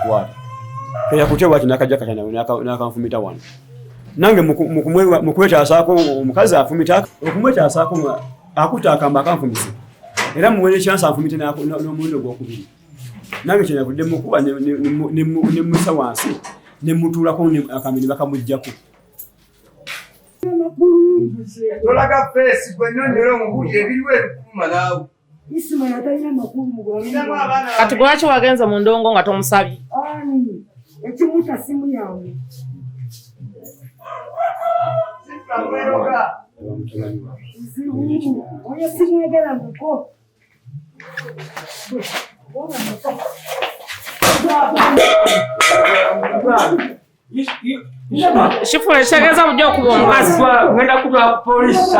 kukwata kaya kutewa kinakaja katana nakanfumita wano nange mukwetaasako omukazi afumita okumwetaasako akuta akamba akanfumisa era muwere chance afumite n'omulindo gwokubiri nange kyenavudde mukuba ne musa wansi ne mutuulako akamini bakamuggyako tolaga fesi gwe nnyonnyola omubulire ebiriwo ebikuma naawe kati lwaki wagenze mu ndongo nga tomusabye ekimuta simu yange oyo simwegera muko Shifura ekitegeeza bujja okuba omukazi ngenda kuba polisi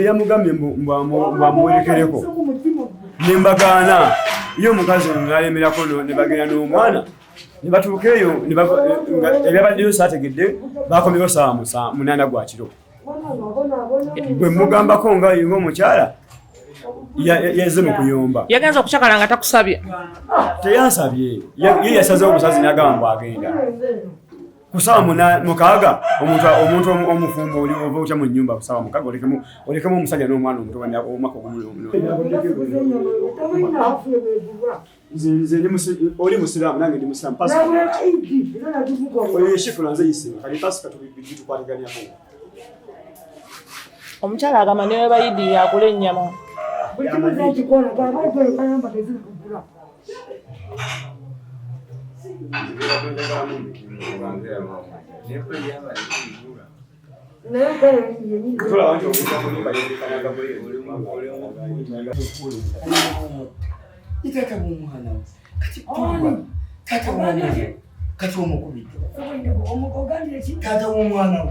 yamugambye mbamwerekereko nembagaana iyo omukazi ngalemerako nebagenda n'omwana nebatuuka eyo ebyabaddeyo saategedde bakomeyo saa 8 gwa kiro bwe mugambako nga omukyala yazze mu kuyomba yagenza okukyakala nga takusabye teyansabye ye yasazeho obusazi n'agamba mbwagenda ku ssaawa 6 omuntu omufumbo ova otya mu nnyumba ku ssaawa 6 olekemu omusajja n'omwana omuto omwaka oli musiraamu nange ndi musiraamu oyo yeshifula nze yisima kali pasika tukwatiganyamu omukyala agamba newe bayidi yakula ennyama itata mumwana kati kuba tata mwana kati omukubite tata mumwana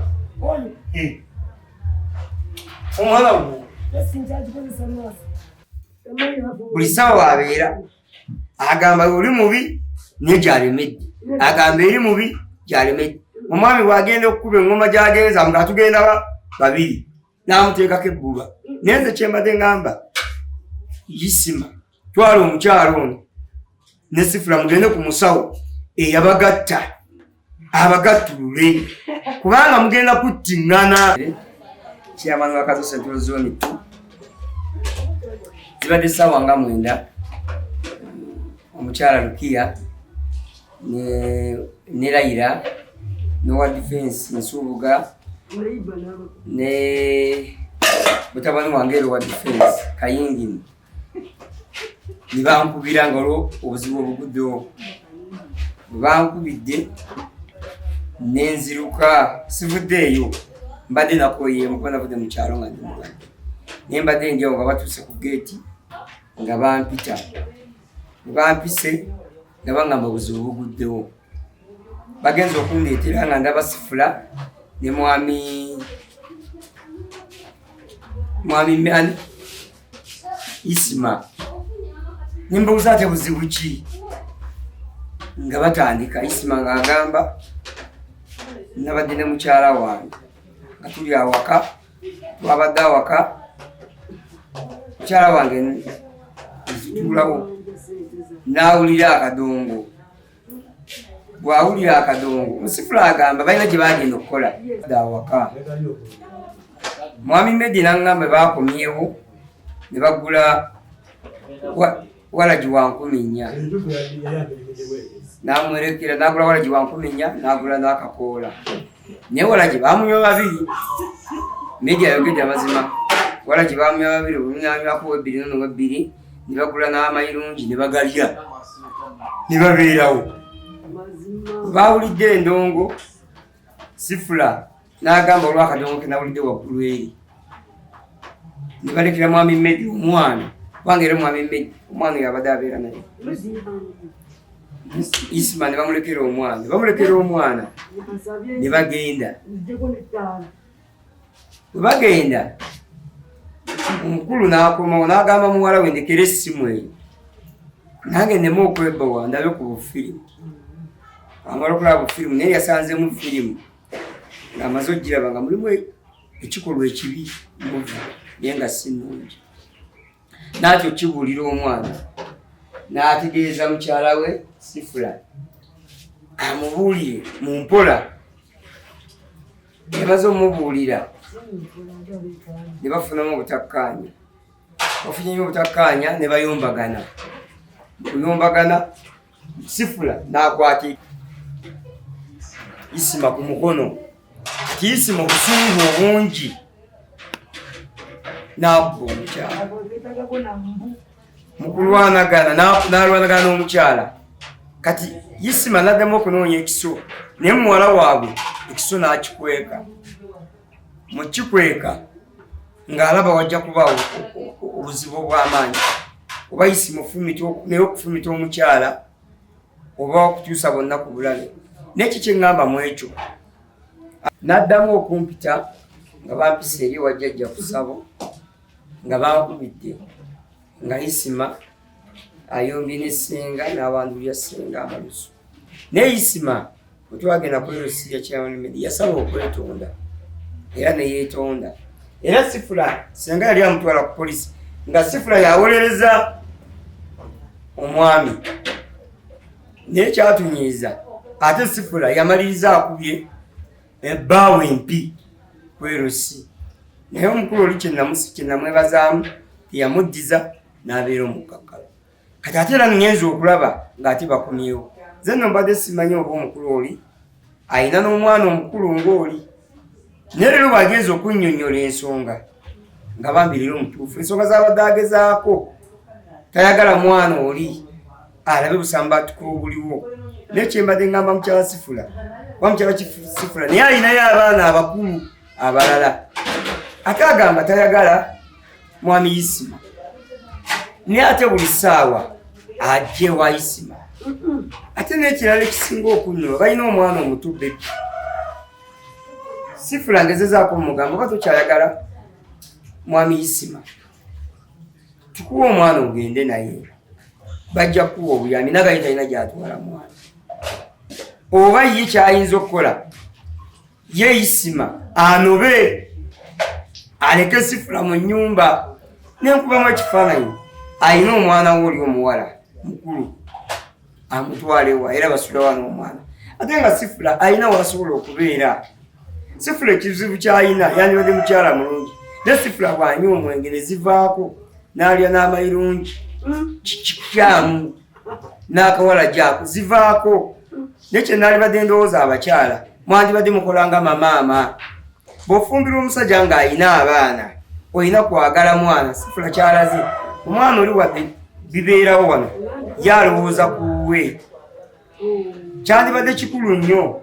omwana wo buli ssaawa wabeera agamba oli mubi naye gyalemedde agamba eri mubi gyalemedde omwami bwagenda okukuba engoma gyagenza nga tugenda babiri n'amuteekako ebbulwa naye nze kyembadde ngamba yisima twala omukyalo ono ne sifula mugende ku musawo eyabagatta abagattulule kubanga mugenda kuttiŋŋana kyamani wakazo central zone 2 zibadde ssaawa nga 9 omukyala Lukiya ne Layira nowa defense Nsubuga ne mutabani wange wa defense Kayingini nibankubira ngalo obuzibu obuguddewo bankubidde nenziruka sivuddeeyo mbadde nakoyeemu kuba navudde mu kyalo nga ndi mulwadde naye mbadde ndyawo nga batuuse ku geeti nga bampita bampise nga bangamba obuzibu buguddewo bagenza okundeetera nga ndaba Sifula ne mwami mani Isima nimbuuza ate buzibu ki nga batandika Isima nga agamba nabadde ne mukyala wange nga tuli awaka twabadde awaka mukyala wange zituulawo n'awulira akadongo bw'awulira akadongo Musifula agamba balina gye bagenda okukola awaka mwami Medi n'angamba baakomyewo ne bagula walagi wa 4,400 n'amwerekera n'agula walagi wa 4,400 n'agula n'akakoola naye walagi baamunywa 2 Medi ayogedde amazima walagi baamunywa 2 olunyanywako 2 ne bagula n'amayirungi ne bagalya ne babeerawo baawulidde endongo Sifula n'agamba olw'akadongo ke nawulidde waggulu eri ne balekera mwami Medi omwana kubanga era mwami Medi omwana yabadde abeera naye Isima ne bamulekera omwana ne bagenda bwe bagenda omukulu n'akomawo n'agamba muwala we ndekera essimu eyo nange nneme okwebbawa ndabe ku bufirimu. Amala okulaba bufirimu naye yasanze mu firimu ng'amaze ogiraba nga mulimu ekikolwa ekibi muvi naye nga si nnungi. N'atyo kibuulira omwana n'ategeeza mukyala we Sifula amubuulire mu mpola. Yamaze omubuulira ne bafunamu obutakkaanya. Bafunyeyo obutakkaanya ne bayombagana. Kuyombagana Sifula n'akwata Isima ku mukono. Kati Isima obusungu obungi n'akubba omukyala. Mu kulwanagana n'alwanagana n'omukyala. Kati Isima n'addamu okunoonya ekiso naye muwala waabwe ekiso n'akikweka. Mu kikweka ng'alaba wajja kubaawo obuzibu obw'amaanyi. Oba Isima ofumita naye okufumita omukyala oba okutuusa bonna ku bulabe. N'eki kye ŋŋamba mu ekyo n'addamu okumpita nga bampisa eri wajjajja ku ssabo nga bankubidde nga Isima ayombye ne ssenga n'awandulira ssenga amalusu. Naye Isima bwe twagenda ku erosiya kyamalimeedi yasaba okwetonda era ne yeetonda. Era Sifula ssenga yali amutwala ku polisi nga Sifula yawolereza omwami. Naye kyatunyiiza ate Sifula yamaliriza akubye ebbaawe empi ku erosi. Naye omukulu oli kye namwebazaamu teyamuddiza n'abeera omukkakkalu. Kati ate era ngenza okulaba ng'ate bakomyewo. Nze nno mbadde simanyi oba omukulu oli ayina n'omwana omukulu ng'oli. Naye leero bagenza okunnyonnyola ensonga nga bambi leero mutuufu. Ensonga z'abadde agezaako tayagala mwana oli alabe busambaatuka obuliwo. Naye kye mbadde ngamba mukyala Sifula wa mukyala Sifula naye alinayo abaana abakulu abalala. Ate agamba tayagala mwami Isima. Naye ate buli ssaawa ajje wa Isima. Ate n'ekirala ekisinga okunnyola balina omwana omuto bebi. Sifula ngezezaako mugamba oba tokyayagala mwami Isima, tukuwa omwana ogende naye bajja kuwa obuyambi nagaye talina gy'atwala mwana. Oba ye kyayinza okukola ye Isima anobe aleke Sifula mu nnyumba. Nenkubamu ekifaananyi ayina omwana we oli omuwala mukulu amutwalewa era basula wano omwana. Ate nga Sifula ayina wasobola okubeera. Sifula ekizibu kyayina yandibadde mukyala mulungi. Ne Sifula bw'anywa omwenge ne zivaako n'alya n'amayirungi kikyamu n'akawala gyako zivaako. Nekye naalibadde ndowooza abakyala mwandibadde mukolanga mamaama. Bw'ofumbira omusajja ng'ayina abaana olina kwagala mwana. Sifula kyalaze omwana oli wadde bibeerawo wano yalowooza kuwe. Kyandibadde kikulu nnyo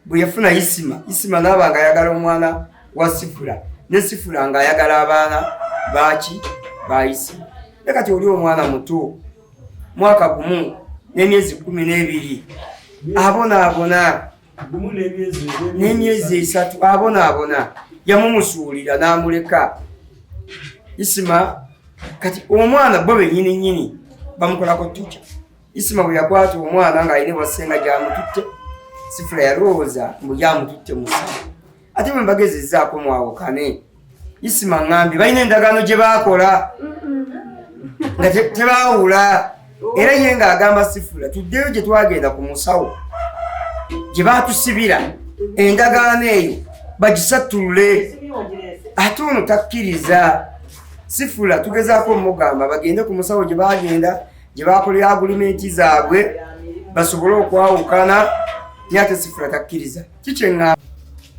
bwe yafuna Isima. Isima n'aba ng'ayagala omwana wa Sifula ne Sifula ng'ayagala abaana baaki ba Isima. Ne kati oli omwana muto mwaka gumu n'emyezi 12 abonaabona n'emyezi 3 abonaabona yamumusuulira n'amuleka Isima. Kati omwana bo bennyini bamukolako tukya. Isima bwe yakwata omwana ng'alina bwasenga gy'amututte Sifula yalowooza mbu gyamututte musawo. Ate bwe mbagezezzaako mwawukane Isima ŋŋambye balina endagaano gye baakola nga tebaawula. Era ye ng'agamba Sifula tuddeyo gye twagenda ku musawo gye baatusibira endagaano eyo bagisattulule. Ate ono takkiriza. Sifula tugezaako omugamba bagende ku musawo gye baagenda gye baakolera agulimenti zaabwe basobole okwawukana. Naye ate Sifula takkiriza. Kikyeŋŋamba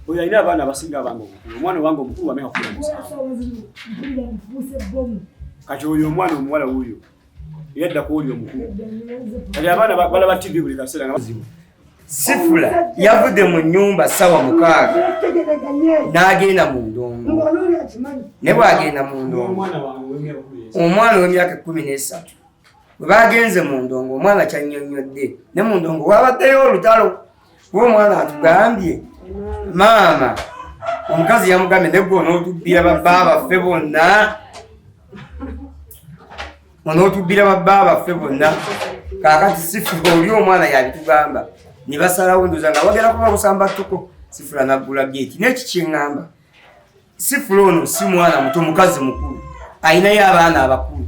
oyo alina abaana abasinga abange obukulu. Omwana wange omukulu wameka 17. Kati oyo omwana omuwala wuuyo yadda ku oli omukulu. Kati abaana balaba TV buli kaseera nga bazibu. Sifula yavudde mu nnyumba ssaawa 6 n'agenda mu ndongo. Ne bw'agenda mu ndongo omwana w'emyaka 13 bwe bagenze mu ndongo omwana kyannyonnyodde. Ne mu ndongo wabaddeyo olutalo kuba omwana atugambye maama omukazi yamugambye ne gwe onootubbira babba baffe bonna. onotubbira babba baffe bonna kakati Sifula oli omwana yabitugamba ne basalawo ndoza nga bagera kuba kusamba tuko Sifula naggula gate n'eki kyeŋŋamba Sifula ono si mwana muto mukazi mukulu ayinayo abaana abakulu